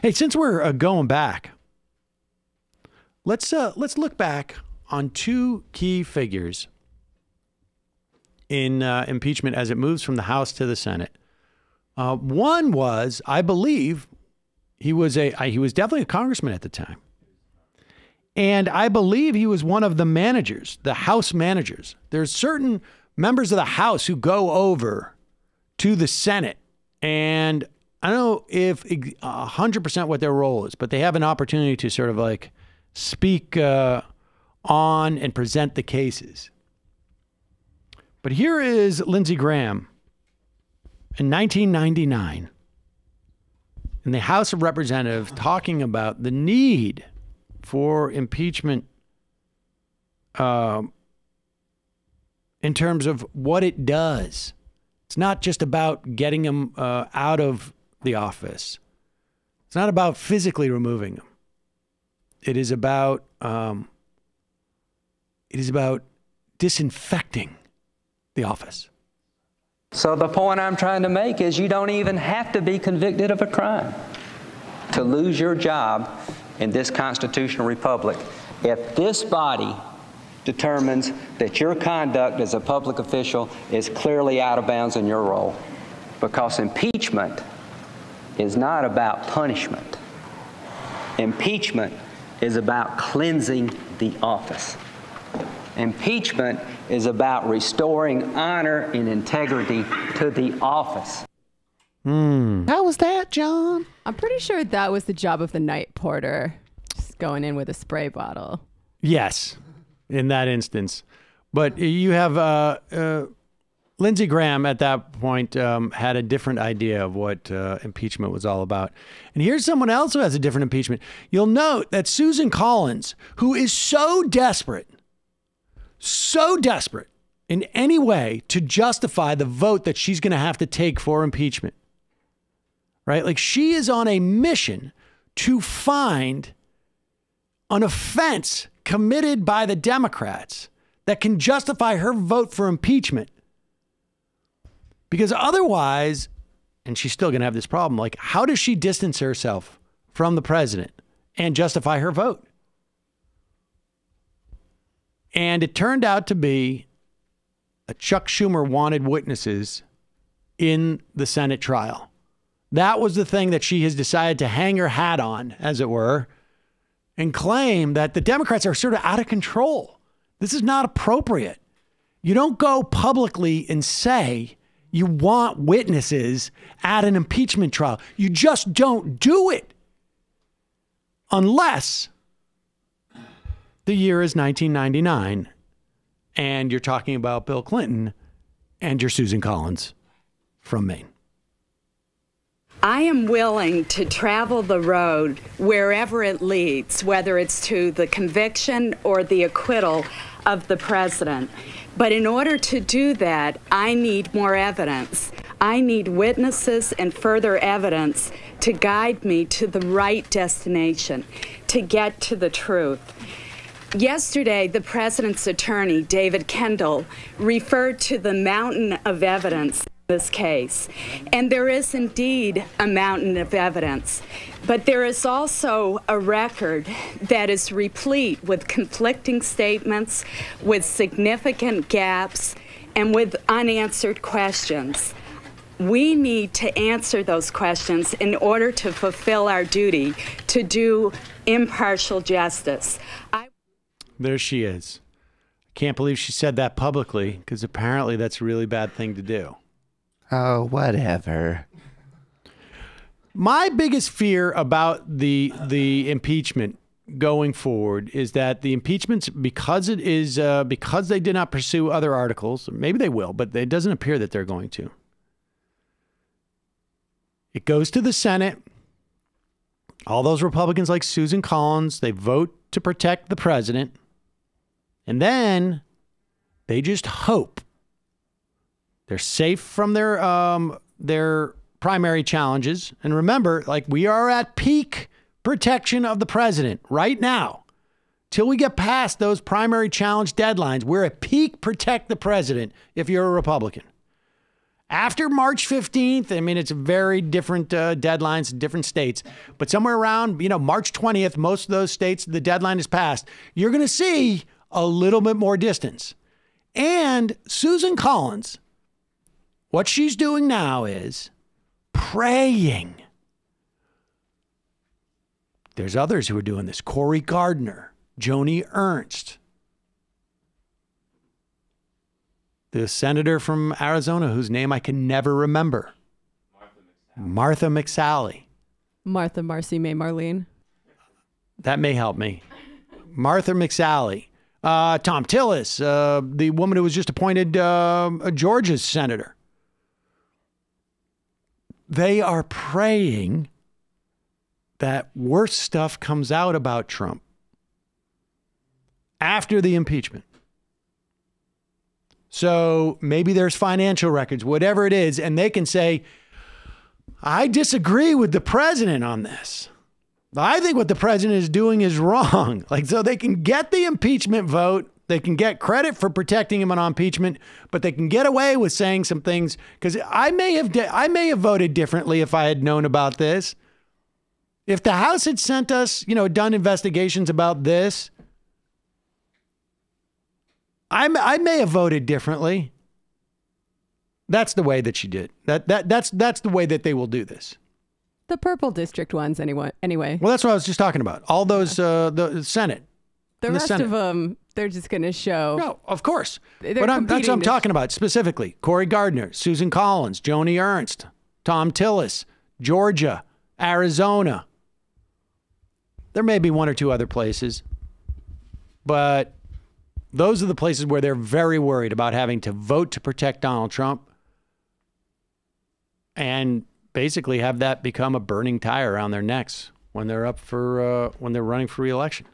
Hey, since we're going back, let's look back on two key figures in impeachment as it moves from the House to the Senate. One was, I believe, he was definitely a congressman at the time. And I believe he was one of the managers, the House managers. There's certain members of the House who go over to the Senate, and I don't know if 100% what their role is, but they have an opportunity to sort of like speak on and present the cases. But here is Lindsey Graham in 1999 in the House of Representatives talking about the need for impeachment in terms of what it does. It's not just about getting him out of the office. It's not about physically removing him. It is about disinfecting the office. So the point I'm trying to make is you don't even have to be convicted of a crime to lose your job in this constitutional republic if this body determines that your conduct as a public official is clearly out of bounds in your role. Because impeachment is not about punishment. Impeachment is about cleansing the office. Impeachment is about restoring honor and integrity to the office. How was that, John? I'm pretty sure that was the job of the night porter, just going in with a spray bottle. Yes, in that instance. But you have Lindsey Graham at that point had a different idea of what impeachment was all about. And here's someone else who has a different impeachment. You'll note that Susan Collins, who is so desperate in any way to justify the vote that she's going to have to take for impeachment, right? Like, she is on a mission to find an offense committed by the Democrats that can justify her vote for impeachment. Because otherwise, and she's still going to have this problem, like, how does she distance herself from the president and justify her vote? And it turned out to be Chuck Schumer wanted witnesses in the Senate trial. That was the thing that she has decided to hang her hat on, as it were, and claim that the Democrats are sort of out of control. This is not appropriate. You don't go publicly and say you want witnesses at an impeachment trial. You just don't do it. Unless the year is 1999 and you're talking about Bill Clinton and you're Susan Collins from Maine. I am willing to travel the road wherever it leads, whether it's to the conviction or the acquittal of the president. But in order to do that, I need more evidence. I need witnesses and further evidence to guide me to the right destination, to get to the truth. Yesterday, the president's attorney, David Kendall, referred to the mountain of evidence in this case. And there is indeed a mountain of evidence. But there is also a record that is replete with conflicting statements, with significant gaps, and with unanswered questions. We need to answer those questions in order to fulfill our duty to do impartial justice. There she is. I can't believe she said that publicly, because apparently that's a really bad thing to do. Oh, whatever. My biggest fear about the impeachment going forward is that the impeachments, because it is because they did not pursue other articles, maybe they will, but it doesn't appear that they're going to. It goes to the Senate. All those Republicans like Susan Collins, they vote to protect the president. And then they just hope they're safe from their primary challenges. And remember, like, we are at peak protection of the president right now. Till we get past those primary challenge deadlines, we're at peak protect the president if you're a Republican. After March 15th, I mean, it's very different deadlines in different states, but somewhere around, March 20th, most of those states, the deadline is passed. You're going to see a little bit more distance. And Susan Collins, what she's doing now is praying. There's others who are doing this. Cory Gardner, Joni Ernst, the senator from Arizona whose name I can never remember. Martha McSally. Martha, Marcy, May, Marlene. That may help me. Martha McSally. Tom Tillis, the woman who was just appointed Georgia's senator. They are praying that worse stuff comes out about Trump after the impeachment. So maybe there's financial records, whatever it is, and they can say, I disagree with the president on this. I think what the president is doing is wrong. So they can get the impeachment vote. They can get credit for protecting him on impeachment, but they can get away with saying some things because I may have voted differently if I had known about this. If the House had sent us, done investigations about this, I may have voted differently. That's the way that she did. That's the way that they will do this. The purple district ones, anyway. Well, that's what I was just talking about. All those, the Senate. The rest of them, they're just going to show. No, of course. That's what I'm talking about specifically. Cory Gardner, Susan Collins, Joni Ernst, Tom Tillis, Georgia, Arizona. There may be one or two other places, but those are the places where they're very worried about having to vote to protect Donald Trump and basically have that become a burning tire around their necks when they're up for when they're running for re-election.